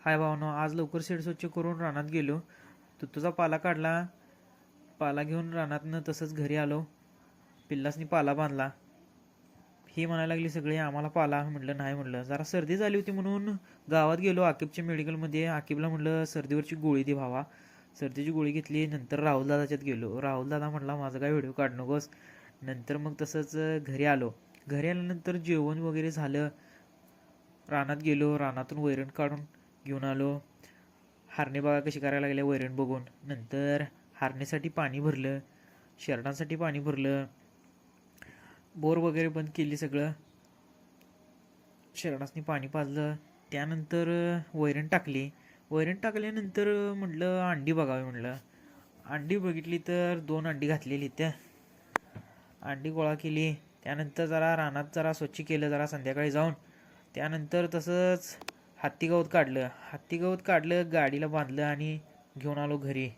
हाय भावनो, आज लवकर शेड स्वच्छ करून रानात गेलो. तुझा पाला काढला. पाला घेऊन रानातनं तसंच घरी आलो. पिल्लासनी पाला बांधला. ही म्हणायला लागली सगळे आम्हाला पाला. म्हटलं नाही, म्हटलं जरा सर्दी झाली होती म्हणून गावात गेलो आकिबच्या मेडिकलमध्ये. आकिबला म्हटलं सर्दीवरची गोळी दे भावा. सर्दीची गोळी घेतली. नंतर राहुल दादाच्यात गेलो. राहुल दादा म्हटला माझा काय व्हिडिओ काढ नकोस. नंतर मग तसंच घरी आलो. घरी आल्यानंतर जेवण वगैरे झालं. रानात गेलो. रानातून वैरण काढून घेऊन आलो. हारणे बघा कशी करायला लागल्या वैरण बघून. नंतर हारणीसाठी पाणी भरलं. शेरडांसाठी पाणी भरलं. बोर वगैरे बंद केली सगळं. शेरडासनी पाणी पाजलं. त्यानंतर वैरण टाकली. वैरण टाकल्यानंतर म्हटलं अंडी बघावी. म्हटलं अंडी बघितली तर 2 अंडी घातलेली. त्या अंडी गोळा केली. त्यानंतर जरा रानात जरा स्वच्छ केलं जरा संध्याकाळी जाऊन. त्यानंतर तसंच हत्ती गवत काढलं. गाडीला बांधलं आणि घेऊन आलो घरी.